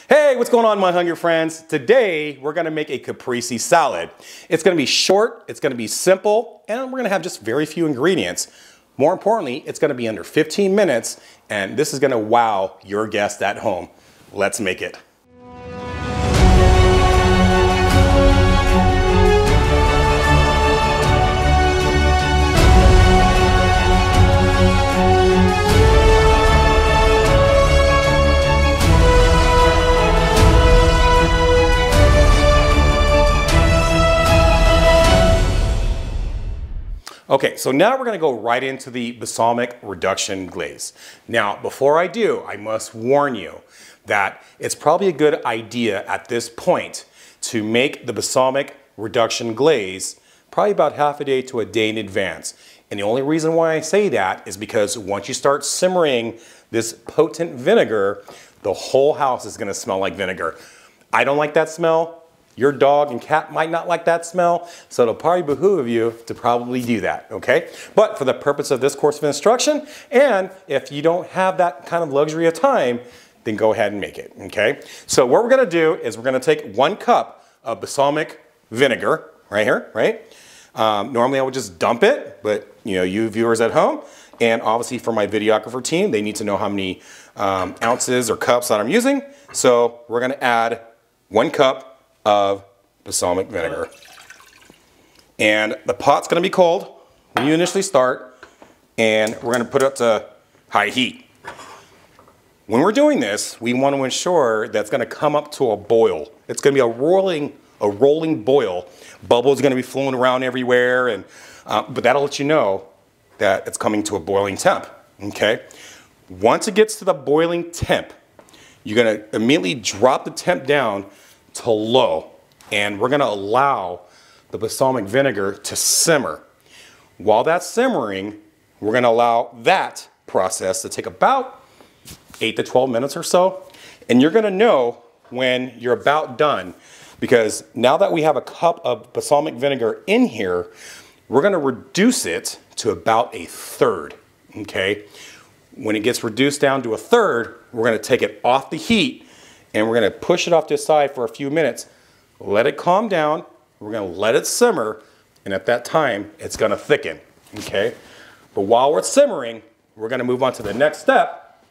Hey, what's going on, my hungry friends? Today, we're gonna make a caprese salad. It's gonna be short, it's gonna be simple, and we're gonna have just very few ingredients. More importantly, it's gonna be under 15 minutes, and this is gonna wow your guests at home. Let's make it. Okay, so now we're gonna go right into the balsamic reduction glaze. Now, before I do, I must warn you that it's probably a good idea at this point to make the balsamic reduction glaze probably about half a day to a day in advance. And the only reason why I say that is because once you start simmering this potent vinegar, the whole house is gonna smell like vinegar. I don't like that smell. Your dog and cat might not like that smell, so it'll probably behoove you to probably do that, okay? But for the purpose of this course of instruction, and if you don't have that kind of luxury of time, then go ahead and make it, okay? So what we're gonna do is we're gonna take 1 cup of balsamic vinegar, right here, right? Normally I would just dump it, but you viewers at home, and obviously for my videographer team, they need to know how many ounces or cups that I'm using. So we're gonna add 1 cup of balsamic vinegar. And the pot's gonna be cold when you initially start, and we're gonna put it up to high heat. When we're doing this, we want to ensure that it's gonna come up to a boil. It's gonna be a rolling boil. Bubbles are gonna be flowing around everywhere, and but that'll let you know that it's coming to a boiling temp, okay? Once it gets to the boiling temp, you're gonna immediately drop the temp down to low, and we're gonna allow the balsamic vinegar to simmer. While that's simmering, we're gonna allow that process to take about 8 to 12 minutes or so, and you're gonna know when you're about done, because now that we have a cup of balsamic vinegar in here, we're gonna reduce it to about 1/3, okay? When it gets reduced down to 1/3, we're gonna take it off the heat, and we're gonna push it off to the side for a few minutes, let it calm down, we're gonna let it simmer, and at that time, it's gonna thicken, okay? But while we're simmering, we're gonna move on to the next step,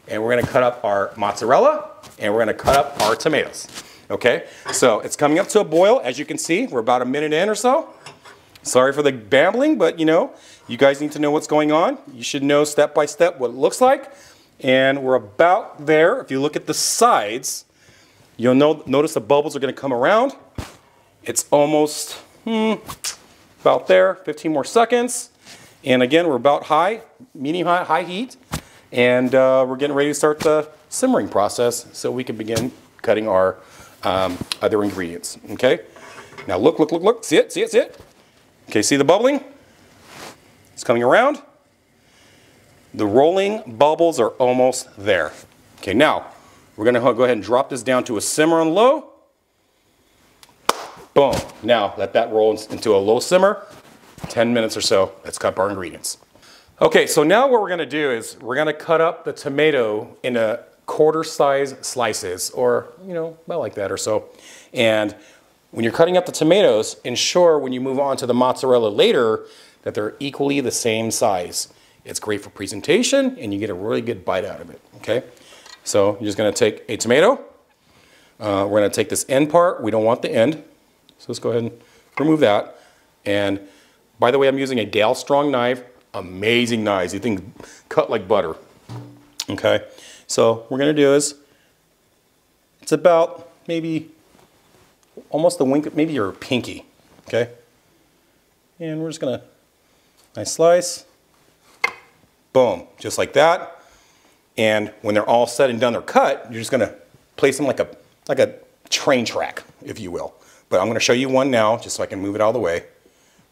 and we're gonna cut up our mozzarella, and we're gonna cut up our tomatoes, okay? So it's coming up to a boil, as you can see, we're about a minute in or so. Sorry for the babbling, but you guys need to know what's going on. You should know step by step what it looks like. And we're about there. If you look at the sides, you'll notice the bubbles are gonna come around. It's almost about there, 15 more seconds. And again, we're about medium high heat. And we're getting ready to start the simmering process so we can begin cutting our other ingredients, okay? Now look, see it? Okay, see the bubbling? It's coming around. The rolling bubbles are almost there. Okay, now we're gonna go ahead and drop this down to a simmer on low. Boom. Now let that roll into a low simmer, 10 minutes or so. Let's cut our ingredients. Okay, so now what we're gonna do is we're gonna cut up the tomato into quarter-size slices, or about like that or so. And when you're cutting up the tomatoes, ensure when you move on to the mozzarella later that they're equally the same size. It's great for presentation, and you get a really good bite out of it, okay? So you're just gonna take a tomato. We're gonna take this end part. We don't want the end. So let's go ahead and remove that. And by the way, I'm using a dalstrong knife. Amazing knives. You think cut like butter, okay? So what we're gonna do is, it's about maybe almost a wink, maybe your pinky, okay? And we're just gonna, nice slice. Boom, just like that. And when they're all said and done, they're cut, you're just gonna place them like a train track, if you will. But I'm gonna show you one now, just so I can move it out of the way,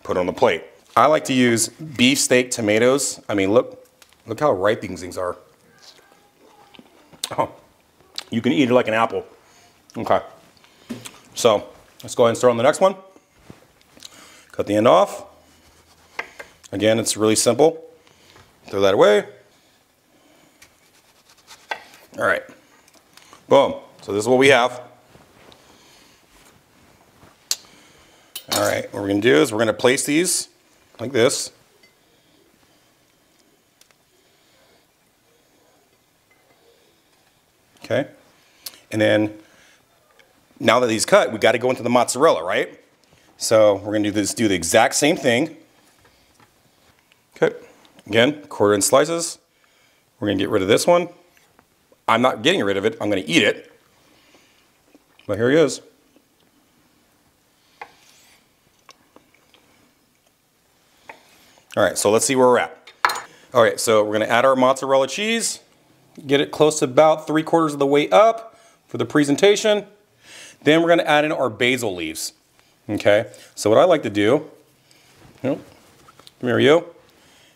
put it on the plate. I like to use beefsteak tomatoes. I mean, look how ripe these things are. Oh, you can eat it like an apple. Okay, so let's go ahead and start on the next one. Cut the end off. Again, it's really simple. Throw that away. All right, boom. So this is what we have. All right, what we're gonna do is we're gonna place these like this. Okay, and then now that these cut, we gotta go into the mozzarella, right? So we're gonna do the exact same thing. Okay, again, quarter inch slices. We're gonna get rid of this one. I'm not getting rid of it, I'm gonna eat it. But here he is. All right, so let's see where we're at. All right, so we're gonna add our mozzarella cheese, get it close to about 3/4 of the way up for the presentation. Then we're gonna add in our basil leaves, okay? So what I like to do, come here you,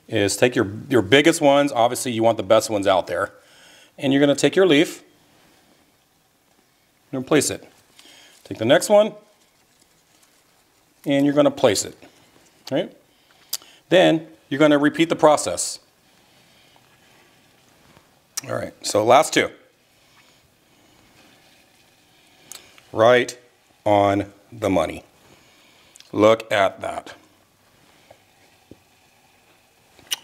is take your biggest ones, obviously you want the best ones out there, and you're gonna take your leaf and place it. Take the next one, and you're gonna place it, right? Then you're gonna repeat the process. All right, so last two. Right on the money. Look at that.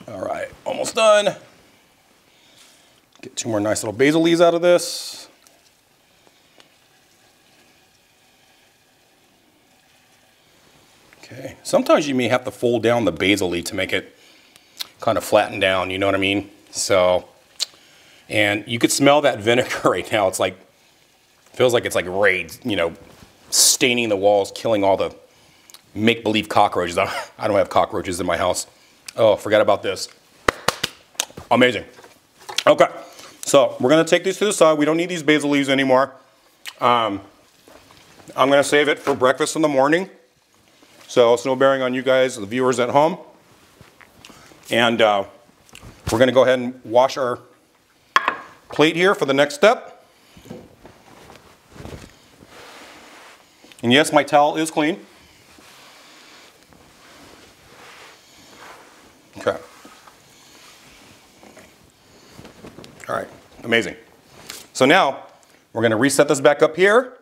All right, almost done. Get two more nice little basil leaves out of this. Okay, sometimes you may have to fold down the basil leaf to make it kind of flatten down, you know what I mean? So, and you could smell that vinegar right now. It's like, feels like it's like raid, you know, staining the walls, killing all the make-believe cockroaches. I don't have cockroaches in my house. Oh, forgot about this. Amazing. Okay, so we're gonna take these to the side. We don't need these basil leaves anymore. I'm gonna save it for breakfast in the morning. So it's no bearing on you guys, the viewers at home. And we're gonna go ahead and wash our plate here for the next step. And yes, my towel is clean. Okay. All right, amazing. So now we're gonna reset this back up here.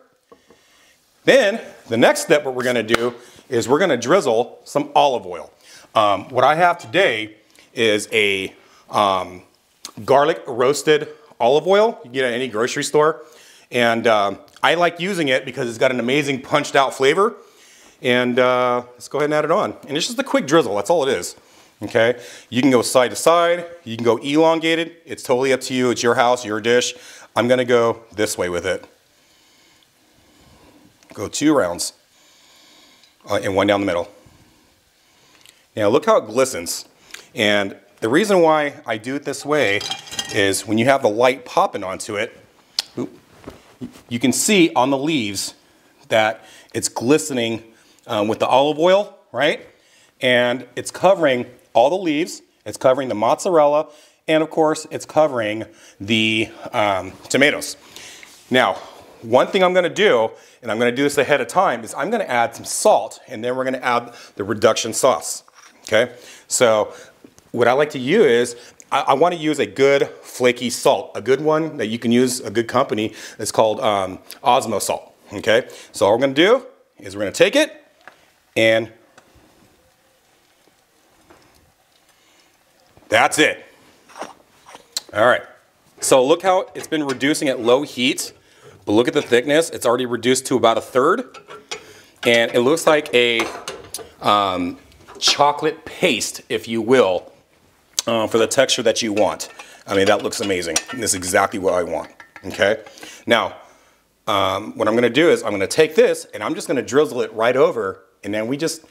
Then the next step, what we're gonna do is we're gonna drizzle some olive oil. What I have today is a garlic roasted olive oil. You can get it at any grocery store. And I like using it because it's got an amazing punched out flavor. And let's go ahead and add it on. And it's just a quick drizzle, that's all it is. Okay, you can go side to side, you can go elongated. It's totally up to you, it's your house, your dish. I'm gonna go this way with it. Go 2 rounds and 1 down the middle. Now look how it glistens. And the reason why I do it this way is when you have the light popping onto it, you can see on the leaves that it's glistening with the olive oil, right? And it's covering all the leaves, it's covering the mozzarella, and of course it's covering the tomatoes. Now, one thing I'm gonna do, and I'm gonna do this ahead of time, is I'm gonna add some salt, and then we're gonna add the reduction sauce, okay? So what I like to use is, I wanna use a good flaky salt, a good one that you can use, a good company, it's called Osmo salt, okay? So all we're gonna do is we're gonna take it and that's it. All right, so look how it's been reducing at low heat, but look at the thickness. It's already reduced to about 1/3, and it looks like a chocolate paste, if you will, for the texture that you want. I mean, that looks amazing. This is exactly what I want, okay? Now, what I'm gonna do is I'm gonna take this and I'm just gonna drizzle it right over, and then we just,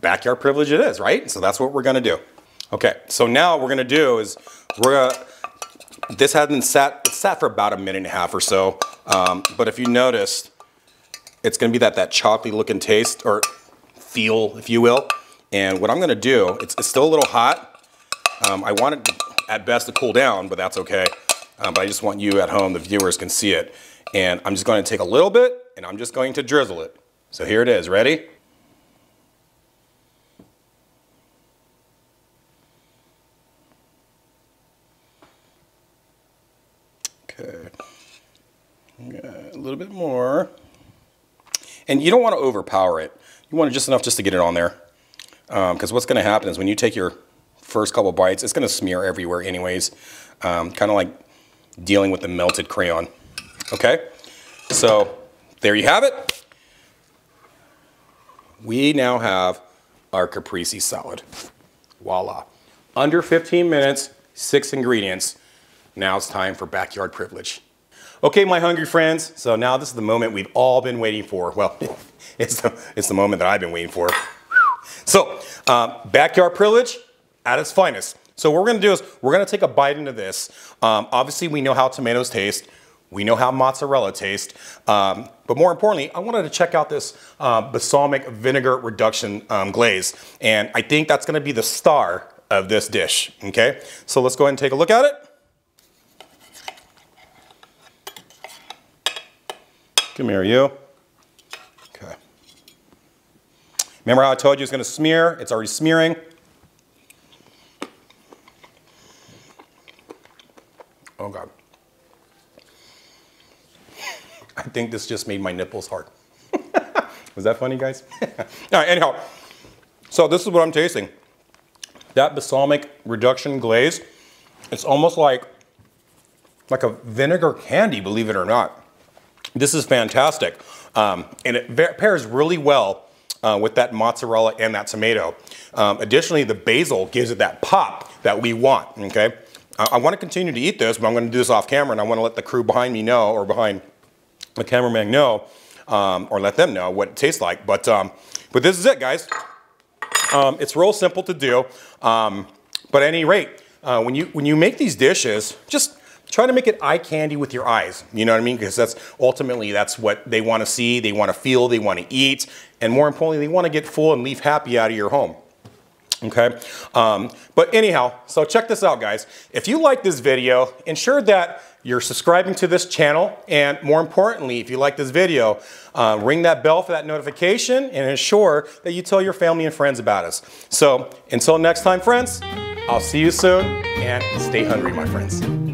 backyard privilege it is, right? So that's what we're gonna do. Okay, so now what we're gonna do is this hasn't sat, it's sat for about 1.5 minutes or so, but if you noticed, it's gonna be that chocolatey looking taste, or feel, if you will. And what I'm gonna do, it's still a little hot. I want it at best to cool down, but that's okay. But I just want you at home, the viewers, can see it. And I'm just gonna take a little bit, and I'm just going to drizzle it. So here it is, ready? Okay. Yeah. A little bit more. And you don't want to overpower it. You want it just enough just to get it on there. Because what's going to happen is when you take your first couple bites, it's going to smear everywhere anyways. Kind of like dealing with the melted crayon. Okay? So there you have it. We now have our caprese salad. Voila. Under 15 minutes, 6 ingredients. Now it's time for backyard privilege. Okay, my hungry friends, so now this is the moment we've all been waiting for. Well, it's the moment that I've been waiting for. So, backyard privilege at its finest. So what we're gonna do is we're gonna take a bite into this. Obviously, we know how tomatoes taste. We know how mozzarella tastes. But more importantly, I wanted to check out this balsamic vinegar reduction glaze. And I think that's gonna be the star of this dish, okay? So let's go ahead and take a look at it. Come here, you. Okay. Remember how I told you it's gonna smear? It's already smearing. Oh God. I think this just made my nipples hard. Was that funny, guys? All right, anyhow, so this is what I'm tasting. That balsamic reduction glaze, it's almost like a vinegar candy, believe it or not. This is fantastic. And it pairs really well with that mozzarella and that tomato. Additionally, the basil gives it that pop that we want, okay? I want to continue to eat this, but I'm going to do this off camera, and I want to let the crew behind me know, or behind the cameraman know, or let them know what it tastes like. But this is it, guys. It's real simple to do. But at any rate, when you make these dishes, just try to make it eye candy with your eyes. You know what I mean? Because that's ultimately what they want to see, they want to feel, they want to eat, and more importantly, they want to get full and leave happy out of your home. Okay, but anyhow, so check this out, guys. If you like this video, ensure that you're subscribing to this channel, and more importantly, if you like this video, ring that bell for that notification and ensure that you tell your family and friends about us. So until next time, friends, I'll see you soon, and stay hungry, my friends.